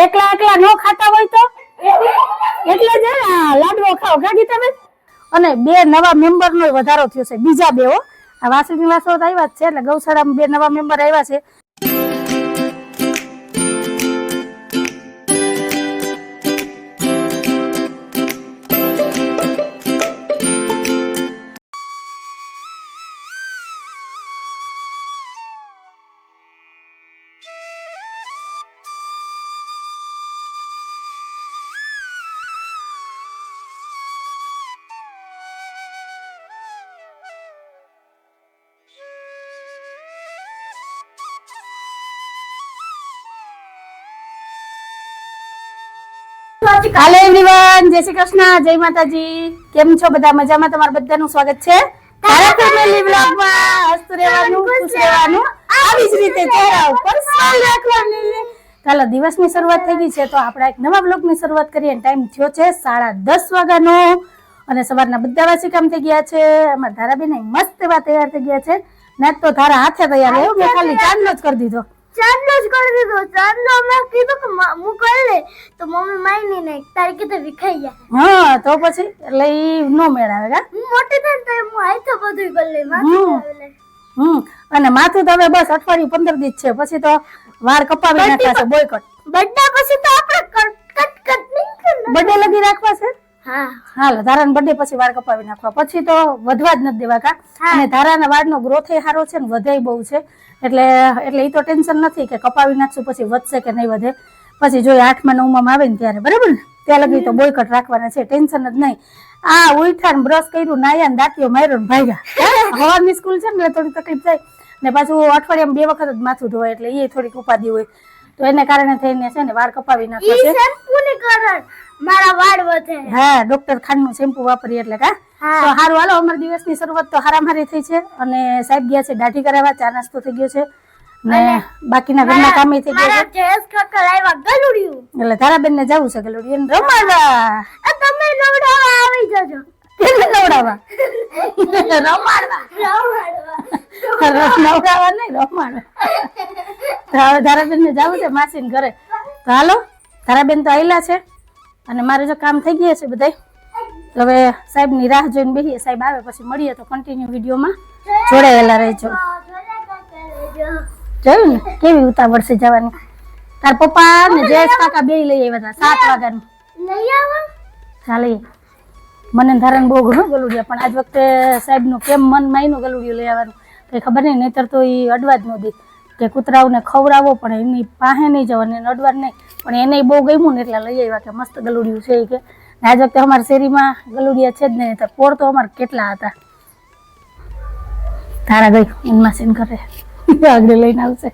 એકલા એકલા નો ખાતા હોય તો એટલે જ લાડવો ખાઓ ગાડી તમે. અને 2 નવા મેમ્બર નો વધારો થયો છે, બીજા 2 આ વાસળી વાસો આવ્યા છે એટલે ગૌશાળામાં 2 નવા મેમ્બર આવ્યા છે. હાલો એવરીવન, જય શ્રી કૃષ્ણ, જય માતાજી. કેમ છો બધા? મજામાં? તમારું બધાનું સ્વાગત છે તારા ફેમિલી વ્લોગમાં. હસતું રહેવાનું, ખુશ રહેવાનું, આવી જ રીતે ચહેરા ઉપર સ્માઈલ રાખવાની. ચાલો, દિવસની શરૂઆત થઈ ગઈ છે તો આપણે એક નવા વ્લોગની શરૂઆત કરીએ. ટાઈમ થયો છે 10:30 વાગ્યાનો અને સવારના બધા વાસી કામ થઈ ગયા છે. અમારા ધારાબેન મસ્ત એવા તૈયાર થઈ ગયા છે. ના તો ધારા હાથે તૈયાર રહ્યો, મેં ખાલી ચાંદલો જ કરી દીધો. ચાંદલો મેં કીધું કે હું કરી લે તો મમ્મી માની નહીં તારી કીધે વિખાઈ જાય. હા તો પછી એટલે ઈ નો મેળ આવે કા. હું મોટી થાય તો હું હાથે બધું કરી લે માથું. અને માથું તો હવે બસ અઠવાડિયું 15 દિવસ છે, પછી તો વાળ કપાવી નાખવા છે. બોયકોટ બર્થડે પછી તો આપણે કટ નહીં કરના. બર્થડે લગી રાખવા છે. હા હાલ ધારાના બર્થડે પછી વાળ કપાવી નાખવા, પછી તો વધવા જ નથી દેવા કા. અને ધારાના વાળનો ગ્રોથ એ સારો છે ને વધે બહુ છે, એટલે ઈ તો ટેન્શન નથી કે કપાવી નાખશું પછી વધશે કે નહીં વધે. પછી જો 8મા 9માં આવે ને ત્યારે બરાબર ને ત્યાં લગી તો બોયકટ રાખવાના છે, ટેન્શન જ નહીં. આ ઉઠા ને બ્રશ કર્યું, નાયા ને દાંતીઓ માર્યો ને ભાગ્યા. સવારની સ્કૂલ છે ને એટલે થોડી તકલીફ થાય ને પાછું અઠવાડિયામાં 2 વખત જ માથું ધોવાય એટલે એ થોડીક ઉપાધિ હોય, તો એને કારણે થઈને છે ને વાળ કપાવી નાખવા છે. શેમ્પૂની કારણ મારા વાળ વધે. હા, ડોક્ટર ખાનનું શેમ્પુ વાપરી એટલે કા. તો સારું, હાલો અમારા દિવસની શરૂઆત તો હારામારી થઈ છે અને સાહેબ ગયા છે દાઢી કરાવવા, ચા નાસ્તો થઈ ગયો છે ને બાકીના ઘરના કામે થઈ ગયા છે. એટલે ધારાબેન ને જવું છે ગલુડિયન રમાડવા. તમે નવડાવવા આવી જજો. કેને નવડાવવા? નવડાવવા નહીં, રમાડવા. હવે ધારાબેન ને જવું છે માસી ઘરે. તો હાલો, ધારાબેન તો આવેલા છે અને મારે જો કામ થઈ ગયા છે બધા. હવે સાહેબ ની રાહ જોઈને બેહીએ, સાહેબ આવે પછી મળીએ. તો કન્ટિન્યુ વિડીયોમાં જોડાયેલા રહેજો. જોયું ને કેવી ઉતાવળ છે જવાની. તાર પપ્પા ને જયેશ કાકા બે લઈ આવ્યા હતા 7 વાગ્યાનું. લઈ આવો ચાલે મને ધારણ બહુ ઘણું ગલુડિયા, પણ આજ વખતે સાહેબ નું કેમ મન માયનું ગલુડિયું લઈ આવવાનું કઈ ખબર નહીં. નહીતર તો એ અડવા જ ન દે કે કૂતરાઓને ખવડાવો પણ એની પાસે નહીં જવાનું, એને અડવા નહીં. પણ એને બહુ ગમ્યું ને એટલે લઈ આવ્યા કે મસ્ત ગલુડિયું છે કે. આજ વખતે અમારા શેરીમાં ગલુડિયા છે જ નહીં, તો પોર તો અમારે કેટલા હતા. તારા ગઈ એનમાં સીન કરે આગળ લઈને આવશે.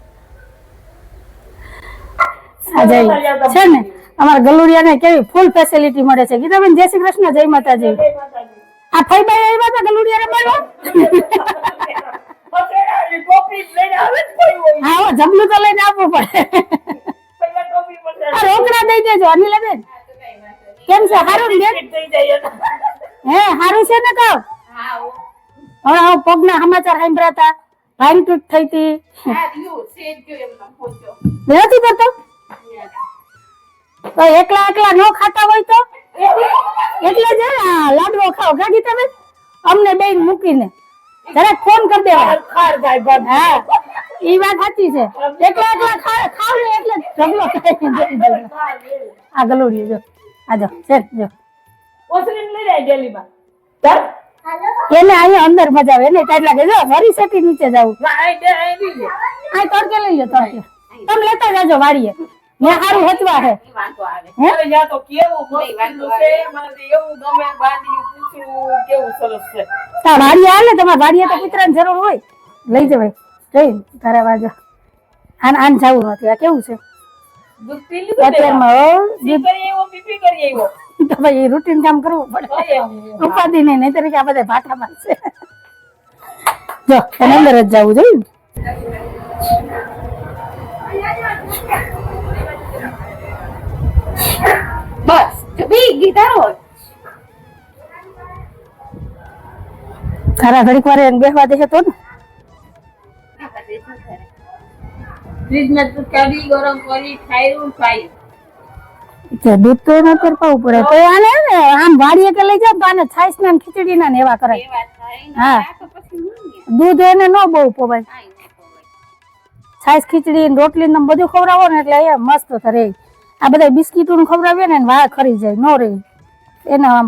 આ જાય છે ને અમારા ગલુડિયા ને કેવી ફૂલ ફેસિલિટી મળે છે. ગીતાબેન જય શ્રી કૃષ્ણ, જય માતાજી. આ ફઈબાઈ આવ્યા હતા ગલુડિયા રમવા. હા, જબલું તો લઈને આપવું પડે. રોકડા દઈ દેજો અનિલાબેન. કેમ છે? સારું ને? હે સારું છે ને કહો. હવે પગના સમાચાર સાંભળ્યા હતા, ભાંગ તૂટ થઈ હતી. નથી કરતો તો એકલા એકલા નો ખાતા હોય તો એટલે જ લાડવો ખાઓ ગાડી તમે અમને બે મૂકીને જરાક ફોન કરી દેવા. હા ઈ વાત સાચી છે. એકલા એકલા ખાવ ને એટલે ઢગલો આ ગલુડી જો આજો છે જો એને અહીંયા અંદર મજા આવે એને ટાઈટ લાગે. જો વરી સેટી નીચે જવું આ તડકે લઈ લો, તડકે તમે લેતા જાજો વાડીએ ને સારું હચવા છે. વાડીએ હાલે તમારે વાડીએ તો કૂતરાની જરૂર હોય લઈ જવાય. જોઈ તારા વાજો આન જવું નથી. આ કેવું છે તો ભાઈ રૂટીન કામ કરવું પડે, ઉપાધિ નહીં, નહીં તરીકે આ બધા ભાટા મારશે. જો એને અંદર જ જવું જોયું. તારા ઘડીક વાર એને બેસવા દે તો ને ફ્રીજ માં તું કાઢી ગરમ કરી ખાયું ખાઈ જે દૂધ તો એને અત્યારે પાવું પડે તો આને ને આમ વાડીએ કે લઈ જાવ તો આને છાશ ના ને ખીચડી ના ને એવા કરાય. હા દૂધ એને ન બહુ પવાય. છાશ ખીચડી ને રોટલી ને બધું ખવડાવો ને એટલે એ મસ્ત રહે. આ બધા બિસ્કીટો નું ખવડાવીએ ને વાળ ખરી જાય ન રહે એને આમ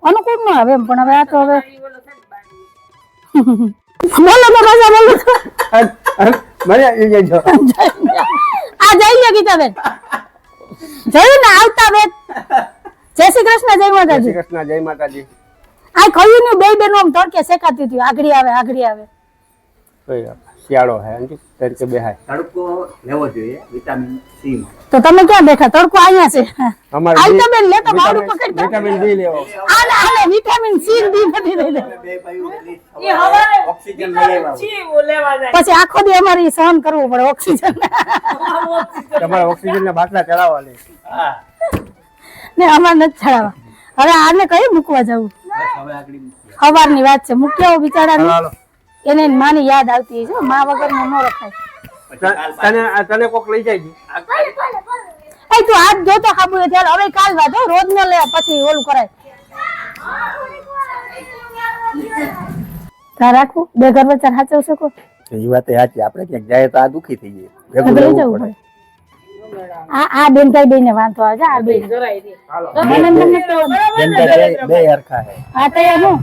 અનુકૂળ ન આવે એમ. પણ હવે આ તો હવે બોલો તો પાછા બોલો તો. મને આવી જાય આ જઈએ ગીતાબેન જોયું ને આવતા બેન. જય શ્રી કૃષ્ણ, જય માતાજી. કૃષ્ણ, જય માતાજી. આ કહ્યું ને બે બેનો આમ તડકે શેકાતી હતી આગળી આવે આગળી આવે. શિયાળો હે અંકિત તરીકે બેહાય તડકો લેવો જોઈએ વિટામિન સી માં. તો તમે ક્યાં બેઠા? તડકો અહીંયા છે. અમારે આવતા બેન લેતો બાવડું પકડતા. વિટામિન ડી લેવો. આલે આલે વિટામિન સી ડી બધી દઈ દે. બે ભાઈઓ રિલીઝ ઓક્સિજન લેવા જાય. પછી આખો દી અમારી સહન કરવું પડે ઓક્સિજન તમારે ઓક્સિજન ના બાટલા ચડાવવા લે. હા ને અમારે નથી ચડાવવા. હવે આને કઈ મૂકવા જવું? બસ હવે આગળ મૂકીએ. સવારની વાત છે મૂક્યા બિચારાને. હાલો. એને માની યાદ આવતી છે મા વગર ન રખાય. તને કોક લઈ જાય છે. એ તું હાથ જોતો ખાબુ ત્યારે હવે કાલ વાત હો, રોજ ન લે પછી ઓલું કરાય. તાર રાખું બે ઘર વચ્ચે સાચવ શકો. એ વાત સાચી. આપણે ક્યાંક જાય તો આ દુખી થઈ જાય. લઈ જવું પડે. આ બેન ભાઈ બે ને વાંધો આવે આ બે બે હરખા હે. હા તૈયાર હું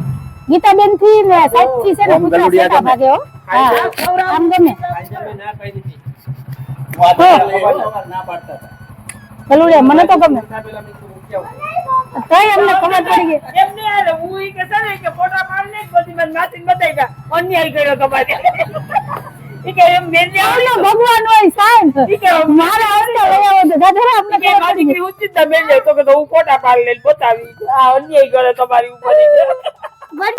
ગીતાબેન થી ને સાહેબ થી છે ને પૂછા સેટા ભાગે હો. હા આમ ગમે પેલું રે મને તો ગમે તઈ અમને ખબર પડી ગઈ. એમને આલે હું ઈ કે છે ને કે ફોટા પાડ ને બધી મને નાચીને બતાઈ ગયા અન્યાય કર્યો તમારે ઈ કે એમ બેન આવલો ભગવાન હોય સાહેબ મારે આવડે વયા તો દાદા અમને કે ખબર મારી પડી દીકરી ઉચિત ના બેન તો કે હું ફોટા પાડ લઈને બતાવી આ અન્યાય કરે તમારી ઉપર.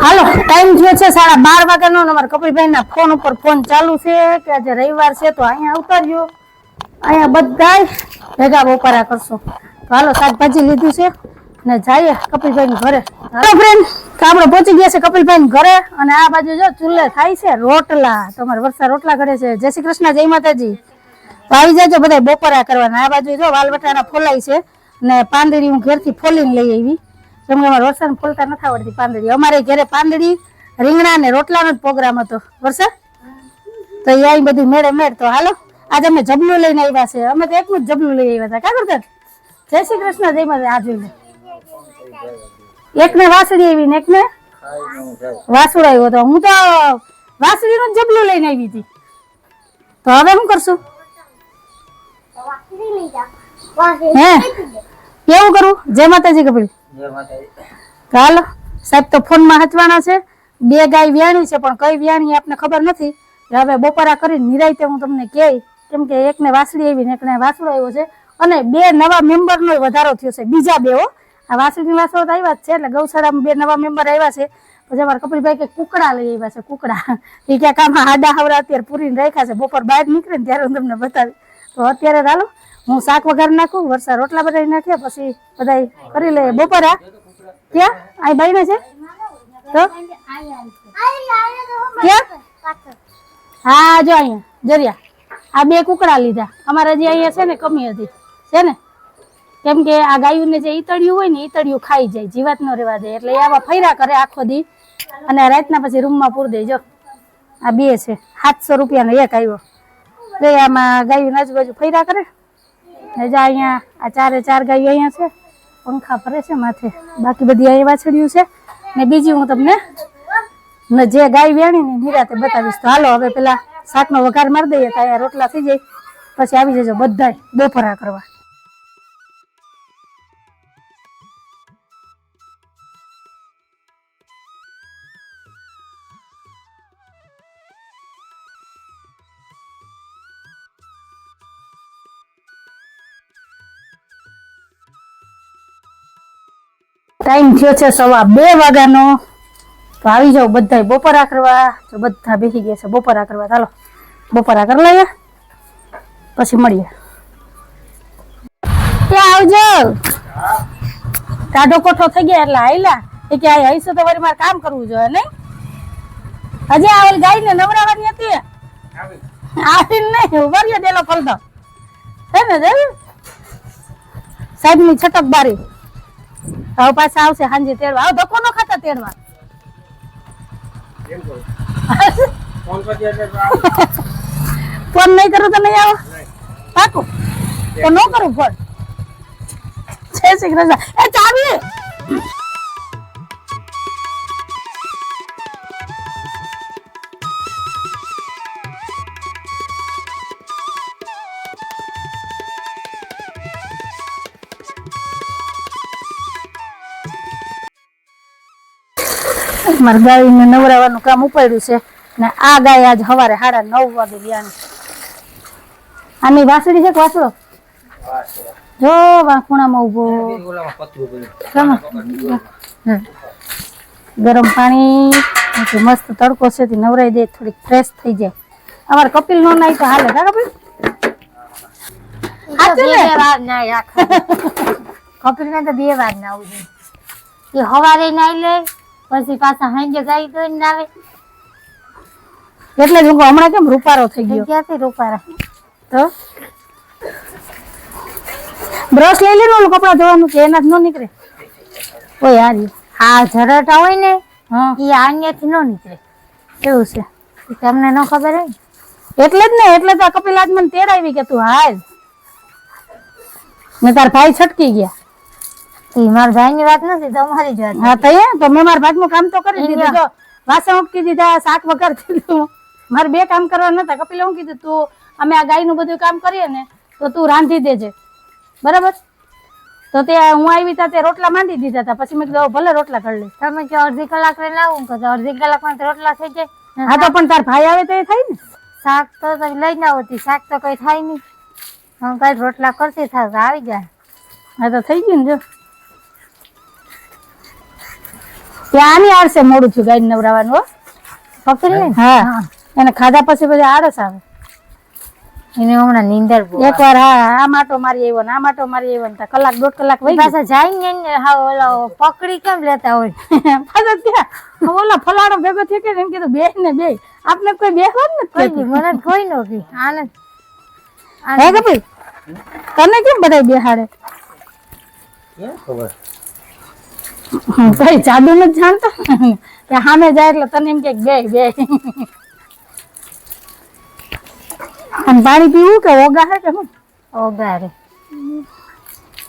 હાલો ટાઈમ થયો છે 12:30 વાગ્યાનો. અમારા કપિલભાઈ ના ફોન ઉપર ફોન ચાલુ છે કે આજે રવિવાર છે તો અહીંયા ઉતાર્યો. અહીંયા બધાય ભેગા બપોરા કરશો. તો હાલો શાકભાજી લીધું છે ને જઈએ કપિલભાઈ ઘરે. હાલો ફ્રેન્ડ આપણે પહોંચી ગયા છે કપિલભાઈ ઘરે અને આ બાજુ જો ચૂલે થાય છે રોટલા. તમારે વરસા રોટલા ઘરે છે. જય શ્રી કૃષ્ણ, જય માતાજી. તો આવી જાજો બધા બપોરા કરવાના. આ બાજુ જો વાલવટાના ફોલાય છે ને પાંદડી હું ઘેરથી ફોલીને લઈ આવી. કેમ કે અમારે વરસાદ ફોલતા નથી આવડતી પાંદડી. અમારે ઘરે પાંદડી રીંગણા ને રોટલાનો જ પ્રોગ્રામ હતો વરસાદ તો એ અહીં બધું મેળે મેળ. તો હાલો આજે અમે જબલું લઈને આવ્યા છે. અમે તો એકલું જ જબલું લઈ આવ્યા હતા. કા કરતા? જય શ્રી કૃષ્ણ, જય માતા. આ જોઈ લે એકને વાસળી આવી ને એકને વાસુડ આવ્યો હતો. હું તો વાસળીનું જબલું લઈને આવી હતી. તો હવે શું કરશું? હે કેવું કરું? જય માતાજી કપિલ. હાલો સાહેબ તો ફોનમાં હચવાના છે. બે ગાય વ્યાણી છે પણ કઈ વ્યાણી આપને ખબર નથી. હવે બપોરા કરીને નિરાયતે હું તમને કહે. કેમ કે એકને વાસળી આવી ને એકને વાસુડ આવ્યો છે અને બે નવા મેમ્બરનો વધારો થયો છે. બીજા બે હો. આ વાસળી વાસળો તો આવ્યા જ છે એટલે ગૌશાળામાં બે નવા મેમ્બર આવ્યા છે. પછી અમારા કપિલભાઈ કે કુકડા લઈ આવ્યા છે. કુકડા એ ક્યાંક આમાં હાડા હવડા અત્યારે પૂરીને રાખ્યા છે. બપોર બહાર નીકળે ને ત્યારે હું તમને બતાવી. તો અત્યારે ચાલો હું શાક વઘાર નાખું. વરસાદ રોટલા બધા નાખ્યા પછી બધા કરી લે બપોરા. ક્યાં અહીં બાઈને છે તો ક્યાં? હા જો અહીંયા જરિયા આ બે કુકડા લીધા. અમારે જે અહીંયા છે ને કમી હતી છે ને કેમ કે આ ગાયું ને જે ઈતળિયું હોય ને ઈતળિયું ખાઈ જાય જીવાત ન રહેવા દે એટલે આવા ફર્યા કરે આખો દી અને રાતના પછી રૂમમાં પૂર દે. જો આ બે છે 700 રૂપિયાનો એક આવ્યો. તો આમાં ગાયું આજુબાજુ ફર્યા કરે ને જો અહીંયા આ 4 ગાયો અહીંયા છે. પંખા ફરે છે માથે. બાકી બધી અહીંયા વાછડ્યું છે ને બીજી હું તમને જે ગાય વ્યાણી ને નિરાતે બતાવીશ. તો હાલો હવે પેલા શાકનો વઘાર મારી દઈએ તો અહીંયા રોટલા થઈ જાય પછી આવી જજો બધાય બપોરા કરવા. ટાઈમ થયો છે 2:15 વાગ્યાનો. તો આવી જાવ બધા બપોરા કરવા. તો બધા બેસી ગયા છે બપોરા કરવા. ચાલો બપોરા કરી લઈએ પછી મળીએ. આવજો. ટાઢો કોઠો થઈ ગયા એટલે આયલા એ કે આ હઈસો તો વળી મારે કામ કરવું જોઈએ નહીં. હજી આ ઓલી ગાય ને નવરાવાની હતી આવીને નહીં વરિયો ડેલો ફલતો હે ને. સાહેબની છટક બારી. હવે પાછા આવશે સાંજે તેડવા. હવે ધક્કો ન ખાતા તેડવા. કેમ કહું? ફોન કરજે એટલે તો આવું. ફોન નહીં કરું તો નહીં આવો પાકું તો ન કરું ફોન. જય શ્રી કૃષ્ણ. એ ચાવી મારી ગાયને નવરાવાનું કામ ઉપાડ્યું છે ને આ ગાય આજ સવારે 9:30 વાગે વ્યાણી. આની વાસળી છે કે વાસળો? જો વાંખુણામાં ઉભો. ગરમ પાણી પછી મસ્ત તડકો છે તે નવરાઈ દે થોડીક ફ્રેશ થઈ જાય. અમારે કપિલ નો નાઈ તો હાલે કા કપિલ? કપિલ ને તો 2 વાર નાવું છે. એ હવારે નાઈ લે પછી પાછા સાંજે ગાય ધોઈને આવે. એટલે જ હું કહું, હમણાં કેમ રૂપારો થઈ ગયો ક્યાંથી રૂપારા? તો બ્રશ લઈ લેનું ઓલું કપડા ધોવાનું કે એના જ ન નીકળે. ઓય યાર આ જરટા હોય ને હા એ આન્યાથી ન નીકળે. એવું છે એ તમને ન ખબર હોય? એટલે જ ને, એટલે તો આ કપિલ આજ મને તેડાવી કે તું હાલ ને તાર ભાઈ છટકી ગયા. એ મારા ભાઈ ની વાત નથી, તમારી જ વાત. હા તો મેં મારા ભાગનું કામ તો કરી દીધું. જો વાસણ ઉટકી દીધા, શાક વઘાર દીધું. મારે 2 કામ કરવા નતા. કપિલે હું કીધું તું અમે આ ગાયનું બધું કામ કરીએ ને તો તું રાંધી દેજે, બરાબર? તો તે હું આવી ત્યાં તે રોટલા માંડી દીધા હતા. પછી મેં કીધું ભલે રોટલા કરી લે. તમે જો અડધી કલાક લઈને આવું તો અડધી કલાકમાં તો રોટલા થઈ જાય. હા તો પણ તાર ભાઈ આવે તો એ થાય ને. શાક તો લઈને આવતી, શાક તો કઈ થાય નહીં. હું કઈ રોટલા કરતી થાવ આવી જાય. હા તો થઈ ગયું ને. જો ત્યાં આની આળસે મોડું થયું ગાય નવરાવાનું. હો કપિલ ને હા એને ખાધા પછી આળસ આવે. એને હમણાં નીંદર બહુ આવે. એકવાર હા આ માટો મારી આવ્યો ને આ માટો મારી આવ્યો ને કલાક 1.5 કલાક વહી પાછા જાય ને હા ઓલો પકડી કેમ લેતા હોય? પાછા ત્યાં ઓલા ફલાણો ભેગો થયો કે એમ કીધું બે ને બે આપણે કોઈ બેહવા જ કોઈ નથી. દી મને કોઈ નો કી આને હે કપિલ તને કેમ બધા બેહાડે? કેમ ખબર? કઈ જાદુ નથી જાણતો કે સામે જાય એટલે તને એમ કે બે બે. અને પાણી પીવું કે ઓગા હે કે હું ઓગારે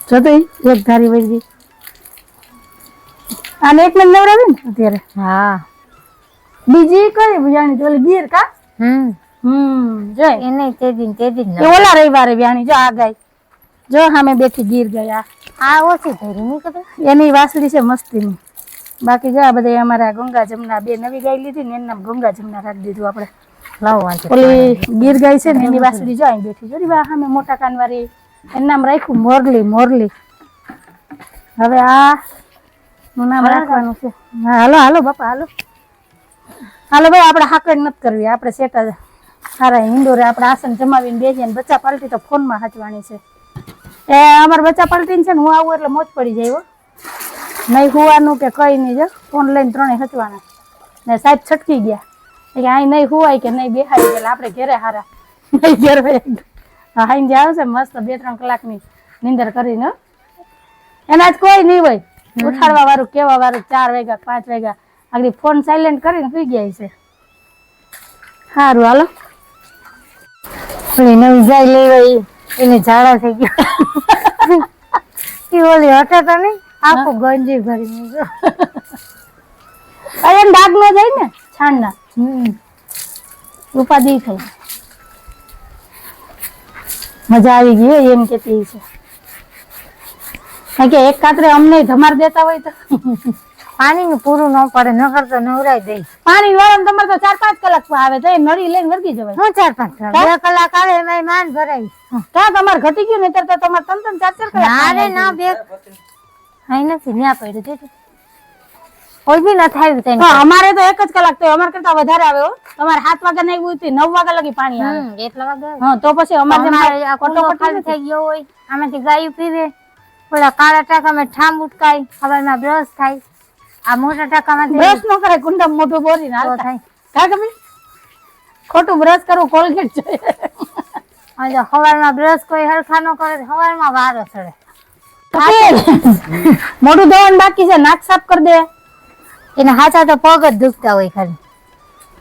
જો તો એક ધારી વહી ગઈ. આને એક ને નવરાવી ને અત્યારે. હા બીજી કઈ જાણી ઓલી ગીર કા જોઈ એને તે દિન એ ઓલા રવિવારે વ્યાણી. જો આ ગાય જો સામે બેઠી ગીર ગયા. આ ઓછી ધરી નહીં ખબર. એની વાસળી છે મસ્તીની. બાકી જો આ બધા અમારા ગંગા જમના 2 નવી ગાય લીધી ને એનું નામ ગંગા જમના રાખી દીધું આપણે. લાવો વાંચો. ઓલી ગીર ગાય છે ને એની વાસળી જો અહીં બેઠી. જો રી સામે મોટા કાનવાળી એનું નામ રાખ્યું મોરલી. મોરલી હવે આ નું નામ રાખવાનું છે. હા હાલો હાલો બાપા હાલો હાલો ભાઈ. આપણે હાકડ નથી કરવી, આપણે સેટા સારા હિન્દોરે આપણે આસન જમાવીને બેસીએ ને બચ્ચા પાલટી તો ફોનમાં હાચવાની છે. એ અમારે બચ્ચા પાલટીને છે ને હું આવું એટલે મોજ પડી જાય. હો નહીં હુવાનું કે કઈ નહીં. જો ફોન લઈને 3 હચવાના ને સાહેબ છટકી ગયા કે અહીં નહીં હુવાય કે નહીં બેહાડી ગયા. આપણે ઘેરે હારા નહીં ઘેર હાઈને જે આવશે મસ્ત 2-3 કલાકની નીંદર કરીને. એના જ કોઈ નહીં હોય ઉઠાડવા વાળું કેવા વાળું. 4 વાગ્યા 5 વાગ્યા આગળ ફોન સાયલેન્ટ કરીને સુઈ ગયા છે. સારું હાલો. ઓલી નવી જાય લેવાય એને ઝાડા થઈ ગયા. એ ઓલી હટે તો નહીં આખું ગંજી ભરી જો. અરે એને ડાઘ ન જાય ને છાણના ઉપાધિ થઈ. મજા આવી ગઈ હોય એમ કેતી છે. કારણ કે એક કાતરે અમને ધમાર દેતા હોય તો પાણી નું પૂરું ન પડે નકર તો નવરાઈ દઈ. પાણી વાળા તમારે તો 4-5 કલાક આવે તો એ નળી લઈને વર્ગી જવાય. શું 4-5 કલાક? 2 કલાક આવે એમાં માન ભરાય. ક્યાં તમારે ઘટી ગયું ને ત્યારે તો તમારે 3-4 કલાક ના રે ના બે અહીં નથી ન્યા પડ્યું દીધું. કોઈ બી ન થાય તેને. હા, અમારે તો 1 જ કલાક તો અમારે કરતા વધારે આવે. હો તમારે 7 વાગે નહીં આવ્યું 9 વાગ્યા લગી પાણી આવે. એટલા વાગે હા તો પછી અમારે અમારે આ કટોકટી કટોકટી ખાલી થઈ ગયો હોય આમાંથી ગાયું પીવે. ઓલા કાળા ટાંકામાં ઠામ ઉટકાય હવામાં બ્રશ થાય. આ મોટા ટાંકામાં બ્રશ નો કરે કુંડમ મોઢું બોરીને હાલતા થાય. કા કબી ખોટું બ્રશ કરવું કોલગેટ જોઈએ. હવારમાં બ્રશ કોઈ હરખા ન કરે હવારમાં વારો ચડે. મોઢું ધોવાનું બાકી છે, નાક સાફ કરી દે. એને હાચા તો પગ જ દુખતા હોય ખાલી.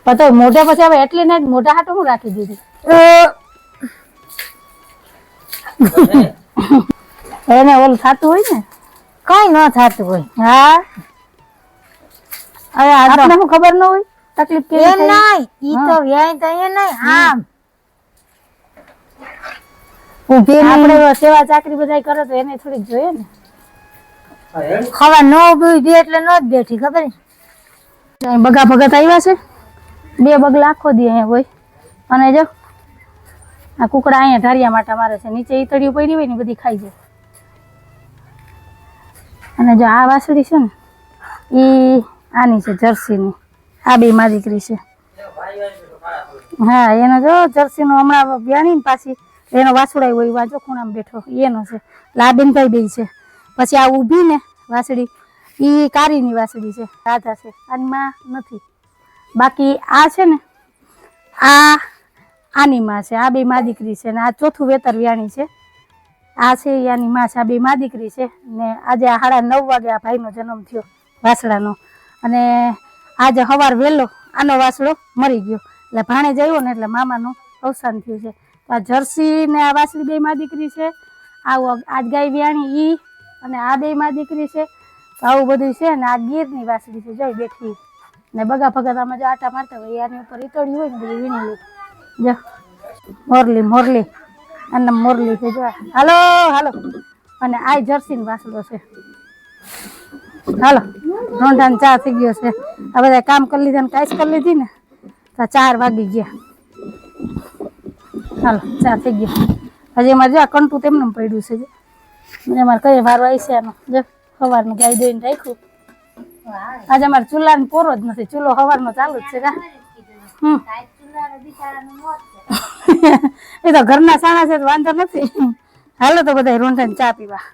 પણ તો મોઢે પછી હવે એટલી ને મોઢા હાટું હું રાખી દીધી. એને ઓલું થતું હોય ને, કઈ ન થતું હોય. હા અરે આ તો આપણે શું ખબર ન હોય તકલીફ કેવી એ થાય? નહીં, ઈ તો વ્યાય તો એ નહીં, આમ આપણે સેવા ચાકરી બધાય કરે તો એને થોડીક જોઈએ ને. ખવા ન ઉભી દે એટલે ન જ બેઠી ખબર છે? અહીં બગા ભગત આવ્યા છે, 2 બગલા આખો દી અહીંયા હોય. અને જો આ કુકડા અહીંયા ઢારિયા માટા મારે છે, નીચે ઈતળીઓ પડી હોય ને બધી ખાઈ જાય. અને જો આ વાસળી છે ને ઈ આની છે, જર્સીની. આ બે મારી દીકરી છે. હા એનો જો જર્સીનો હમણાં વ્યાણી ને પાછી એનો વાસુડાઈ હોય વાજો ખૂણામાં બેઠો એનો છે. લાબેનભાઈ બે છે. પછી આ ઊભી ને વાસળી ઈ કારીની વાસળી છે, રાધા છે. આની માં નથી. બાકી આ છે ને આ આની માં છે. આ બે માં દીકરી છે ને આ ચોથું વેતર વ્યાણી છે. આ છે ઈ આની માં છે. આ બે માં દીકરી છે ને આજે 9:30 વાગે આ ભાઈનો જન્મ થયો વાસડાનો. અને આજે સવાર વહેલો આનો વાસડો મરી ગયો એટલે ભાણે જયો ને એટલે મામાનું અવસાન થયું છે. આ જર્સી ને આ વાસળી બે માં દીકરી છે. આવું આજ ગાય વ્યાણી ઈ અને આ બે માં દીકરી છે. આવું બધું છે ને આ ગીરની વાસળી છે જોઈ બેઠી ને બગા ભગત આમાં જો આટા મારતા હોય આની ઉપર ઈતળી હોય ને બધી વીણેલી જો મોરલી અને મોરલી છે જો. હાલો હાલો. અને આ જર્સીનો વાસળો છે. હાલો રોંઢાને ચા થઈ ગયો છે. આ બધા કામ કરી લીધા ને કાંઈ કરી લીધી ને તો 4 વાગી ગયા. હાલો ચા થઈ ગયો. હજી અમારે જો આ કંટું તેમને પડ્યું છે. અમારે કઈ વારો આવી છે આનો જો સવારનું ગાય દોઈને રાખ્યું. આજે અમારે ચૂલાનો પોરો જ નથી. ચૂલો સવારનો ચાલુ જ છે કા. એ તો ઘરના સાણા છે તો વાંધો નથી. હાલો તો બધા રોંઢાને ચા પીવા.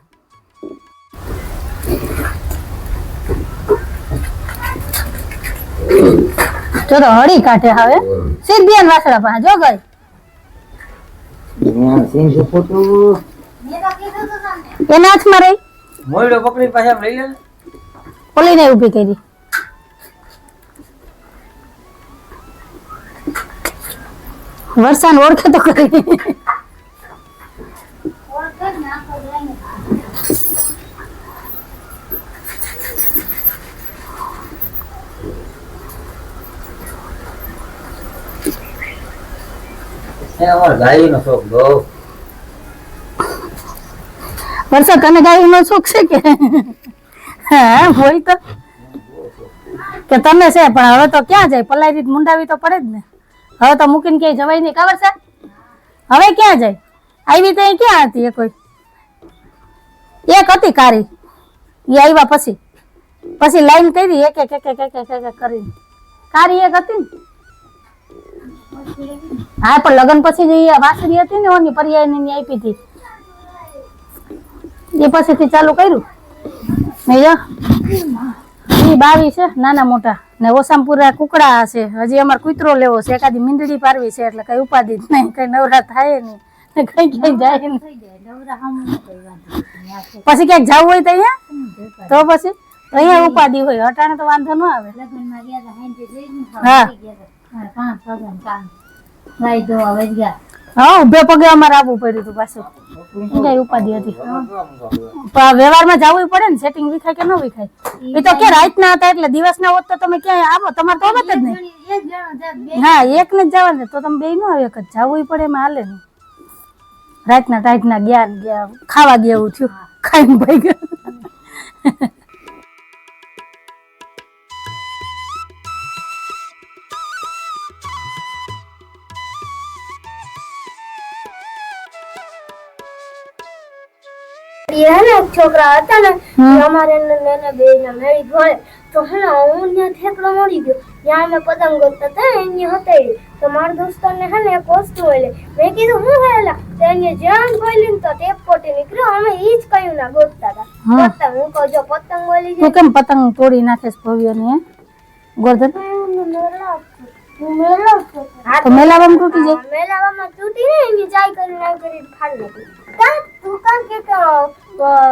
જો તો હળી કાઢે હવે સીધી વાસડા પાસે જો ગઈ. એના હાથમાં રહી મોયડો પકડી પાછા લઈ લે. ઓલીને ઊભી કરી. વરસાદ ઓળખે તો કરી. ગાયનો શોખ બહુ. વરસાદ તને ગાયનો શોખ છે કે? હા હોય તો કે તમે છે પણ હવે તો ક્યાં જાય? પલાયરી મુંડાવી તો પડે જ ને. હવે તો મૂકીને ક્યાંય જવાય નહીં. ખબર છે હવે ક્યાં જાય? આવી તો અહીં ક્યાં હતી? એ કોઈ એક હતી કારી એ આવ્યા પછી લાઈન કરી એક કરીને કારી એક હતી ને. હા પણ લગ્ન પછી જે વાસળી હતી ને ઓની પર્યાયની આપી હતી એ પછીથી ચાલુ કર્યું. ઈ 22 છે નાના મોટા ને ઓસામપુરા કુકડા છે. હજી અમારે કૂતરો લેવો છે. એકાદી મીંદડી પારવી છે એટલે કઈ ઉપાધિ જ નહીં. કઈ નવરા થાય નહીં કઈ ક્યાંય જાય નહીં. પછી ક્યાંક જવું હોય તો અહીંયા તો પછી અહીંયા ઉપાધિ હોય. અટાણે તો વાંધો ન આવે. હા હા ઉભે પગે અમારે આવવું પડ્યું હતું પાછું. કઈ ઉપાધિ હતી. વ્યવહારમાં જવું પડે ને. સેટિંગ વિખાય કે ન વિખાય એ તો કે રાતના હતા એટલે દિવસના હોત તો તમે ક્યાંય આવો તમારે તો હોત જ નહીં. હા એક ને જ જવાનું તો તમે બે ન આવે. એક જ જવું પડે એમાં હાલે નહીં. રાતના ગયા ખાવા ગયા એવું થયું. ખાઈને ભાઈ ગયા. ये है ना एक छोकरा હતા ને અમારે ને બે ના મેળી ભળે તો હે ને હું ત્યાં ઠેકડો મળી ગયો. ત્યાં અમે પતંગ ગોતતા હતા એની હતાઈ તો મારા દોસ્તારને હે ને એક વસ્તુ હોય મેં કીધું હું હેલા તો એને જાન બોલી ને તો ટેપ પોટી નીકળ્યો. અમે ઈ જ કયું ના ગોતતા હતા પતંગ. હું કહું જો પતંગ બોલી તું કેમ પતંગ તોડી નાખે ભવ્યની ગોર્ધન? જાય તો મેલાવામાં તૂટી જાય. મેલાવામાં તૂટી ને એની જાય કરી ફાડ નાખી. તું કામ કે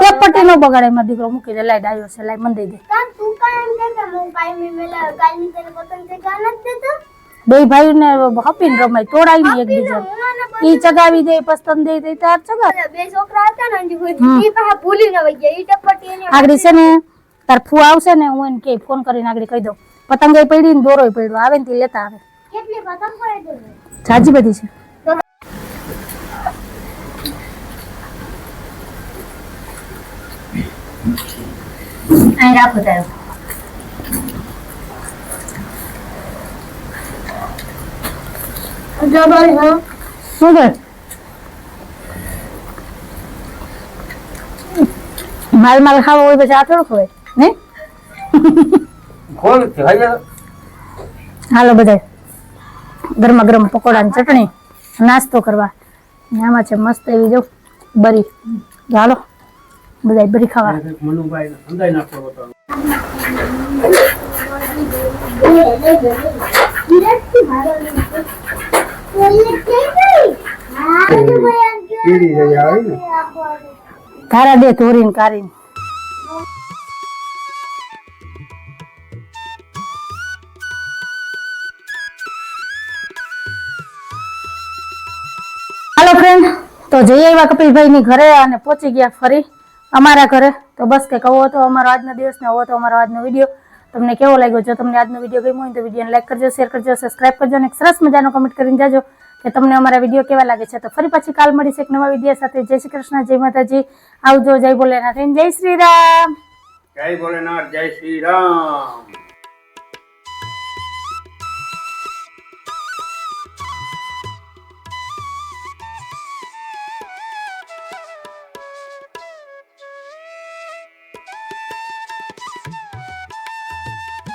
તે પટ્ટી નો બગાડે મારો દીકરો મૂકી દે લાઈ ડાયો છે લાઈ મને દઈ દે કામ તું કામ કે હું કાઈ મેલા કાઈ તને પતંગ ચગાવવા નથી દેતો બે ભાઈ ને હપીને રમાય તોડાય નહીં એકબીજા ઈ ચગાવી દે પસંદ દે તે તાર ચગાવ બે છોકરા હતા ને જે કોઈ ઈ પાછા ભૂલી ન વઈ ગયા ઈ ટપટી એને આગળ છે ને તાર ફૂ આવશે ને હું એને કે ફોન કરીને આગળ કહી દઉં પતંગે પડી ને દોરોય પડ્યો આવે ને તે લેતા આવે કેટલી પતંગ પડે છે જાજી બધી છે અહીં રાખો તારો ડબલ હા શું કર માલ માલ ખાવો હોય પછી આ થોડું ખવાય ને કોણ છે ભાઈ હાલો બધા ગરમા ગરમ પકોડા ની ચટણી નાસ્તો કરવા ને આમાં છે મસ્ત એવી જો બરી હાલો બધા બરી ખાવા મનુભાઈ સમજાઈ નાખો હતો કીડી જેવી આવે ને ધારા દે ધોરીને કારીને હાલો ફ્રેન્ડ તો જઈ આવ્યા કપિલભાઈ ની ઘરે અને પહોંચી ગયા ફરી અમારા ઘરે તો બસ કે કહો તો અમારો આજનો દિવસ ને આવો તો અમારો આજનો વિડીયો તમને કેવો લાગ્યો જો તમને આજનો વિડીયો ગમ્યો હોય તો વિડીયોને લાઈક કરજો શેર કરજો સબસ્ક્રાઇબ કરજો અને સરસ મજાનો કમેન્ટ કરીને જાજો કે તમને અમારા વિડીયો કેવા લાગે છે તો ફરી પાછી કાલ મળીશ એક નવા વિડીયો સાથે જય શ્રી કૃષ્ણ જય માતાજી આવજો જય ભોલેનાથ જય શ્રી રામ જય ભોલેનાથ જય શ્રી રામ